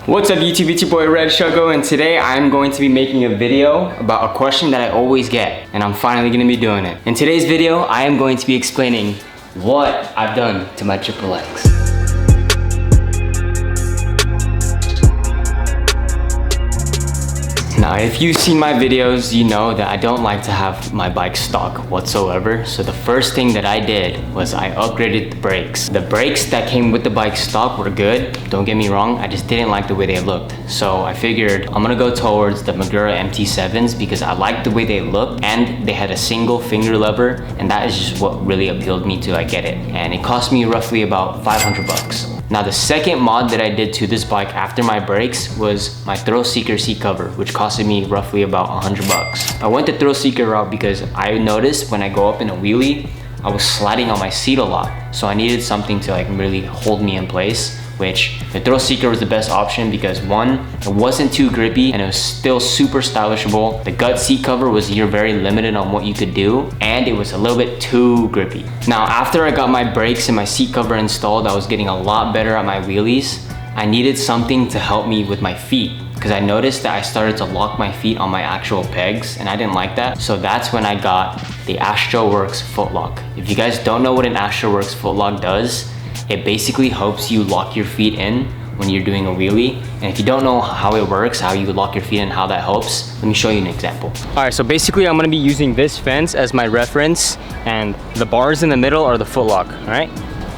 What's up YouTube, it's your boy Red Shuggo, and today I'm going to be making a video about a question that I always get, and I'm finally going to be doing it. In today's video, I am going to be explaining what I've done to my triple X. Now, if you've seen my videos, you know that I don't like to have my bike stock whatsoever. So the first thing that I did was I upgraded the brakes. The brakes that came with the bike stock were good, don't get me wrong, I just didn't like the way they looked. So I figured I'm gonna go towards the Magura MT7s because I liked the way they looked and they had a single finger lever, and that is just what really appealed me to get it. And it cost me roughly about 500 bucks. Now the second mod that I did to this bike after my brakes was my thrill seeker seat cover, which costed me roughly about 100 bucks. I went the thrill seeker route because I noticed when I go up in a wheelie, I was sliding on my seat a lot. So I needed something to really hold me in place, which the thrill seeker was the best option because one, it wasn't too grippy and it was still super stylishable. The gut seat cover was very limited on what you could do, and it was a little bit too grippy. Now after I got my brakes and my seat cover installed, I was getting a lot better at my wheelies. I needed something to help me with my feet because I noticed that I started to lock my feet on my actual pegs and I didn't like that. So that's when I got the AstroWorks footlock. If you guys don't know what an AstroWorks footlock does, it basically helps you lock your feet in when you're doing a wheelie. And if you don't know how it works, how you lock your feet in, how that helps, let me show you an example. All right, so basically I'm gonna be using this fence as my reference, and the bars in the middle are the footlock, all right?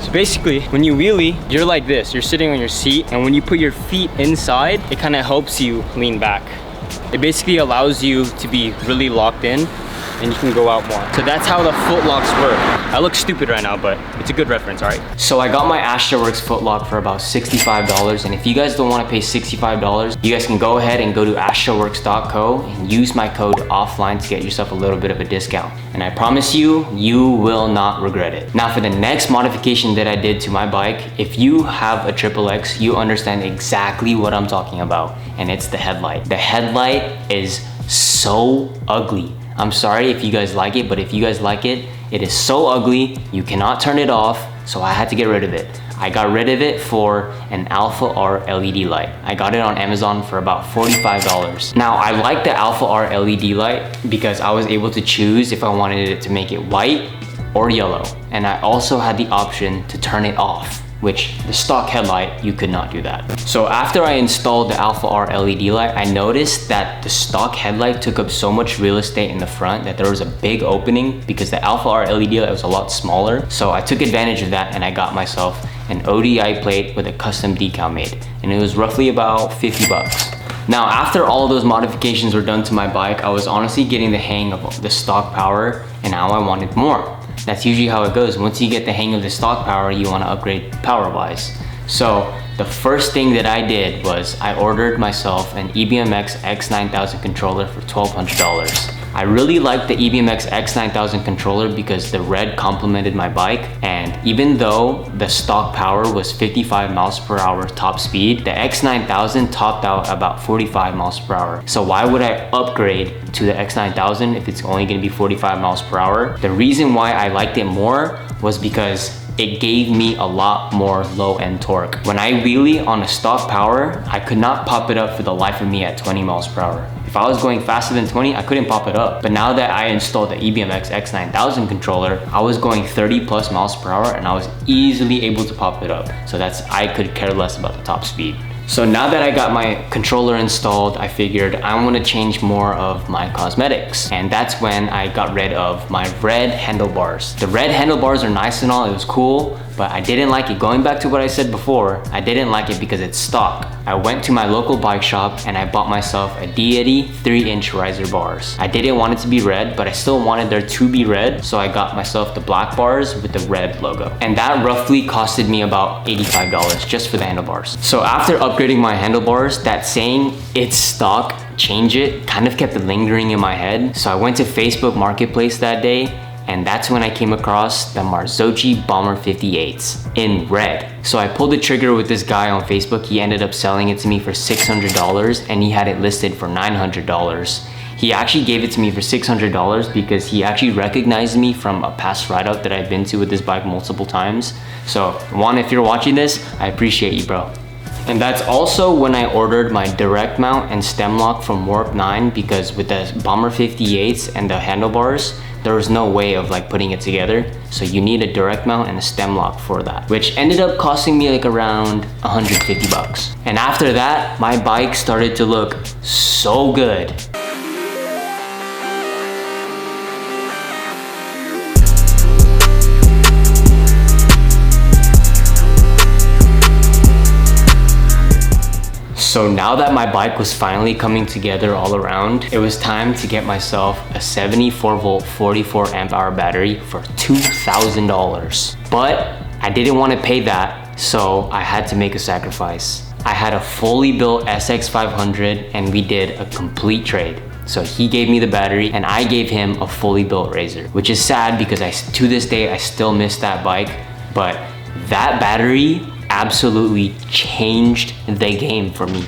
So basically, when you wheelie, you're like this, you're sitting on your seat, and when you put your feet inside, it kind of helps you lean back. It basically allows you to be really locked in, and you can go out more. So that's how the footlocks work. I look stupid right now, but it's a good reference, all right? So I got my AstroWorks footlock for about $65, and if you guys don't want to pay $65, you guys can go ahead and go to astroworks.co and use my code offline to get yourself a little bit of a discount. And I promise you, you will not regret it. Now for the next modification that I did to my bike, if you have a triple X, you understand exactly what I'm talking about, and it's the headlight. The headlight is so ugly. I'm sorry if you guys like it, but if you guys like it, it is so ugly, you cannot turn it off, so I had to get rid of it. I got rid of it for an Alpha R LED light. I got it on Amazon for about $45. Now, I like the Alpha R LED light because I was able to choose if I wanted it to make it white or yellow. And I also had the option to turn it off, which the stock headlight, you could not do that. So after I installed the Alpha R LED light, I noticed that the stock headlight took up so much real estate in the front that there was a big opening because the Alpha R LED light was a lot smaller. So I took advantage of that and I got myself an ODI plate with a custom decal made, and it was roughly about 50 bucks. Now, after all of those modifications were done to my bike, I was honestly getting the hang of the stock power, and now I wanted more. That's usually how it goes. Once you get the hang of the stock power, you want to upgrade power-wise. So the first thing that I did was I ordered myself an EBMX X9000 controller for $1,200. I really liked the EBMX X9000 controller because the red complemented my bike, and even though the stock power was 55 miles per hour top speed, the X9000 topped out about 45 miles per hour. So why would I upgrade to the X9000 if it's only going to be 45 miles per hour? The reason why I liked it more was because it gave me a lot more low-end torque. When I wheelie on a stock power, I could not pop it up for the life of me at 20 miles per hour. If I was going faster than 20, I couldn't pop it up. But now that I installed the EBMX X9000 controller, I was going 30 plus miles per hour and I was easily able to pop it up. So I could care less about the top speed. So now that I got my controller installed, I figured I want to change more of my cosmetics. And that's when I got rid of my red handlebars. The red handlebars are nice and all, it was cool, but I didn't like it. Going back to what I said before, I didn't like it because it's stock. I went to my local bike shop and I bought myself a Deity 3-inch riser bars. I didn't want it to be red, but I still wanted there to be red, so I got myself the black bars with the red logo. And that roughly costed me about $85 just for the handlebars. So after upgrading my handlebars, that saying, "it's stock, change it," kind of kept lingering in my head. So I went to Facebook Marketplace that day, and that's when I came across the Marzocchi Bomber 58s in red. So I pulled the trigger with this guy on Facebook. He ended up selling it to me for $600 and he had it listed for $900. He actually gave it to me for $600 because he actually recognized me from a past ride out that I've been to with this bike multiple times. So Juan, if you're watching this, I appreciate you, bro. And that's also when I ordered my direct mount and stem lock from Warp 9, because with the Bomber 58s and the handlebars, there was no way of like putting it together. So you need a direct mount and a stem lock for that, which ended up costing me like around 150 bucks. And after that, my bike started to look so good. So now that my bike was finally coming together all around, it was time to get myself a 74 volt 44 amp hour battery for $2,000. But I didn't want to pay that, so I had to make a sacrifice. I had a fully built SX500 and we did a complete trade. So he gave me the battery and I gave him a fully built Razor, which is sad because to this day, I still miss that bike. But that battery absolutely changed the game for me.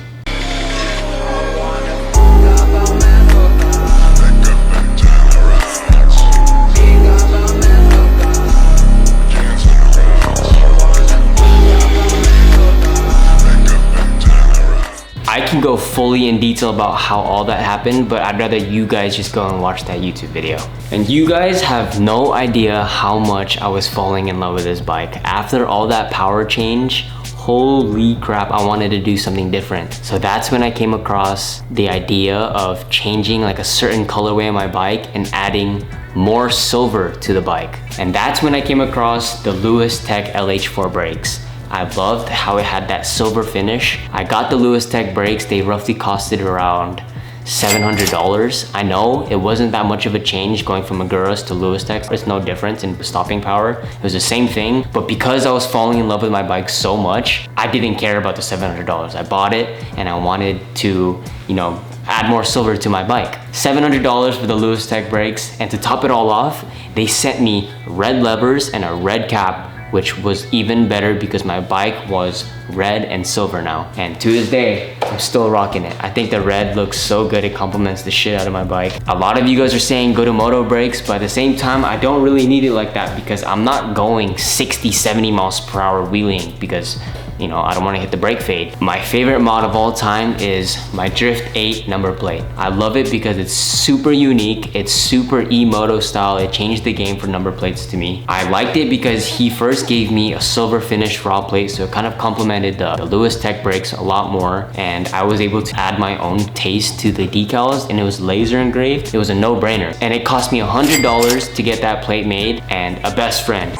I can go fully in detail about how all that happened, but I'd rather you guys just go and watch that YouTube video. And you guys have no idea how much I was falling in love with this bike. After all that power change, holy crap, I wanted to do something different. So that's when I came across the idea of changing like a certain colorway on my bike and adding more silver to the bike. And that's when I came across the Lewis Tech LH4 brakes. I loved how it had that silver finish. I got the Lewis Tech brakes. They roughly costed around $700. I know it wasn't that much of a change going from Aguras to Lewis Tech. There's no difference in stopping power. It was the same thing, but because I was falling in love with my bike so much, I didn't care about the $700. I bought it and I wanted to, add more silver to my bike. $700 for the Lewis Tech brakes, and to top it all off, they sent me red levers and a red cap, which was even better because my bike was red and silver now. And to this day, I'm still rocking it. I think the red looks so good, it complements the shit out of my bike. A lot of you guys are saying go to moto brakes, but at the same time, I don't really need it like that because I'm not going 60, 70 miles per hour wheeling because I don't want to hit the brake fade. My favorite mod of all time is my Drift 8 number plate. I love it because it's super unique. It's super e-moto style. It changed the game for number plates to me. I liked it because he first gave me a silver finish raw plate, so it kind of complemented the Lewis Tech brakes a lot more, and I was able to add my own taste to the decals, and it was laser engraved. It was a no-brainer, and it cost me $100 to get that plate made, and a best friend.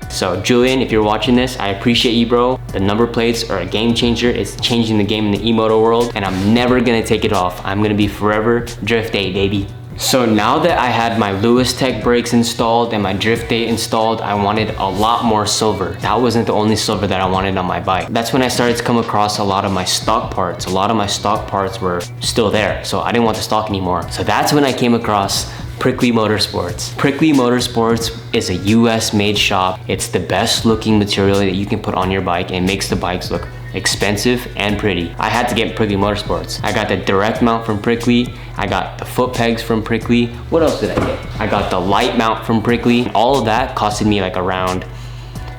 So Julian, if you're watching this, I appreciate you, bro. The number plates are a game changer. It's changing the game in the e-moto world, and I'm never gonna take it off. I'm gonna be forever Drift 8, baby. So now that I had my Lewis Tech brakes installed and my Drift 8 installed, I wanted a lot more silver. That wasn't the only silver that I wanted on my bike. That's when I started to come across a lot of my stock parts. A lot of my stock parts were still there, so I didn't want the stock anymore. So that's when I came across Prickly Motorsports. Prickly Motorsports is a US made shop. It's the best looking material that you can put on your bike and makes the bikes look expensive and pretty. I had to get Prickly Motorsports. I got the direct mount from Prickly. I got the foot pegs from Prickly. What else did I get? I got the light mount from Prickly. All of that costed me like around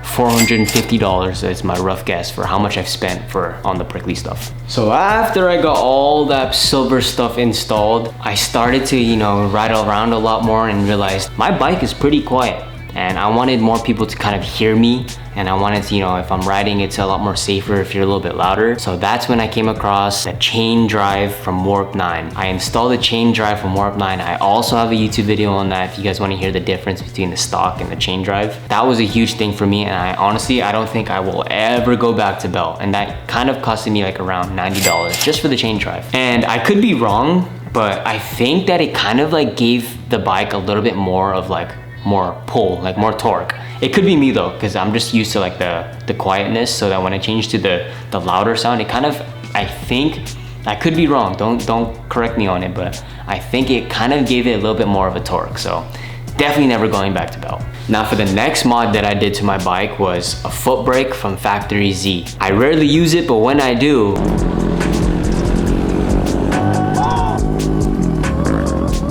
$450. That's my rough guess for how much I've spent on the Prickly stuff. So after I got all that silver stuff installed, I started to, ride around a lot more and realized my bike is pretty quiet. And I wanted more people to kind of hear me, and I wanted to, if I'm riding, it's a lot more safer if you're a little bit louder. So that's when I came across the chain drive from Warp 9. I installed the chain drive from Warp 9. I also have a YouTube video on that if you guys want to hear the difference between the stock and the chain drive. That was a huge thing for me, and I don't think I will ever go back to belt. And that kind of costed me like around $90 just for the chain drive. And I could be wrong, but I think that it kind of like gave the bike a little bit more of like more pull, like more torque. It could be me though, because I'm just used to like the quietness, so that when I change to the louder sound, it kind of, I think, I could be wrong, don't correct me on it, but I think it kind of gave it a little bit more of a torque. So definitely never going back to belt. Now for the next mod that I did to my bike was a foot brake from Factory Z. I rarely use it, but when I do,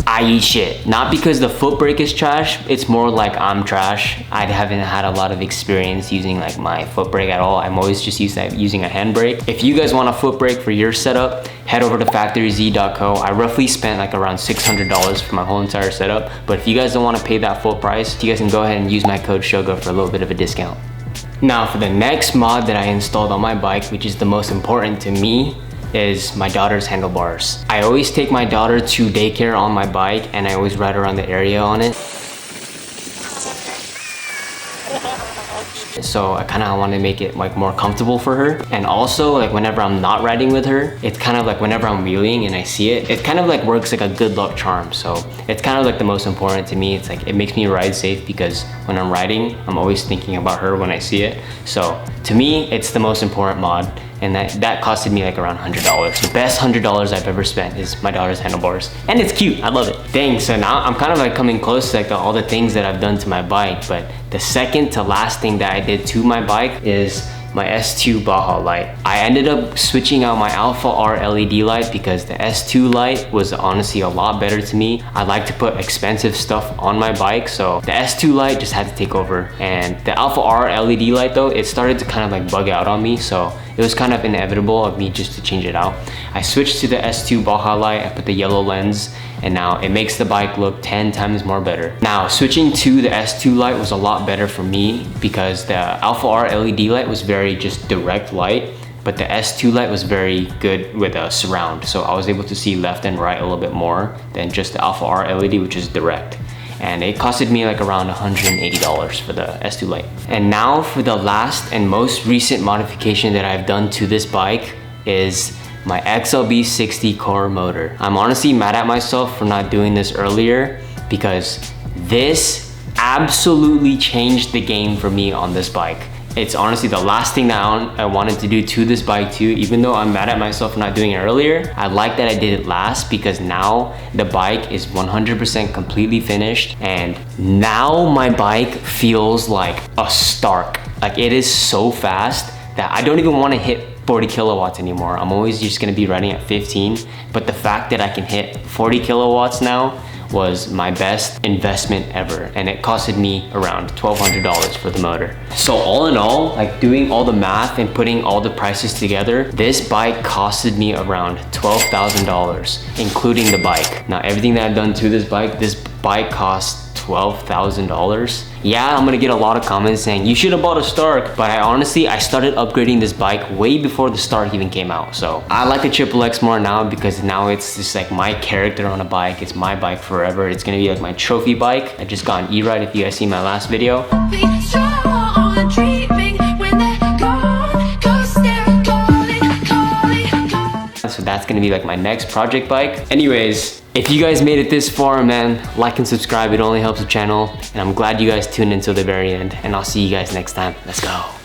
I I eat shit. Not because the foot brake is trash, it's more like I'm trash. I haven't had a lot of experience using like my foot brake at all. I'm always just using a handbrake. If you guys want a foot brake for your setup, head over to factoryz.co. I roughly spent like around $600 for my whole entire setup, but if you guys don't want to pay that full price, you guys can go ahead and use my code SHOGO for a little bit of a discount. Now for the next mod that I installed on my bike, which is the most important to me, is my daughter's handlebars. I always take my daughter to daycare on my bike and I always ride around the area on it. So I kind of want to make it like more comfortable for her. And also like whenever I'm not riding with her, it's kind of like whenever I'm wheeling and I see it, it kind of like works like a good luck charm. So it's kind of like the most important to me. It's like it makes me ride safe because when I'm riding, I'm always thinking about her when I see it. So to me, it's the most important mod. And that costed me like around $100. The best $100 I've ever spent is my daughter's handlebars. And it's cute, I love it. Dang, so now I'm kind of like coming close to like all the things that I've done to my bike, but the second to last thing that I did to my bike is my S2 Baja light. I ended up switching out my Alpha R LED light because the S2 light was honestly a lot better to me. I like to put expensive stuff on my bike, so the S2 light just had to take over. And the Alpha R LED light though, it started to kind of like bug out on me, so it was kind of inevitable of me just to change it out. I switched to the S2 Baja light, I put the yellow lens, and now it makes the bike look 10 times more better. Now, switching to the S2 light was a lot better for me because the Alpha R LED light was very just direct light, but the S2 light was very good with a surround. So I was able to see left and right a little bit more than just the Alpha R LED, which is direct. And it costed me like around $180 for the S2 light. And now for the last and most recent modification that I've done to this bike is my XLB60 core motor. I'm honestly mad at myself for not doing this earlier because this absolutely changed the game for me on this bike. It's honestly the last thing that I wanted to do to this bike too. Even though I'm mad at myself for not doing it earlier, I like that I did it last because now the bike is 100% completely finished and now my bike feels like a Stark. Like it is so fast that I don't even want to hit 40 kilowatts anymore. I'm always just gonna be riding at 15, but the fact that I can hit 40 kilowatts now was my best investment ever, and it costed me around $1,200 for the motor. So all in all, like doing all the math and putting all the prices together, this bike costed me around $12,000, including the bike. Now everything that I've done to this bike costs $12,000. Yeah, I'm gonna get a lot of comments saying you should have bought a Stark, but I started upgrading this bike way before the Stark even came out. So I like a Triple X more now because now it's just like my character on a bike. It's my bike forever. It's gonna be like my trophy bike. I just got an e-ride if you guys seen my last video. So that's gonna be like my next project bike. Anyways, if you guys made it this far, man, like and subscribe. It only helps the channel. And I'm glad you guys tuned in till the very end. And I'll see you guys next time. Let's go.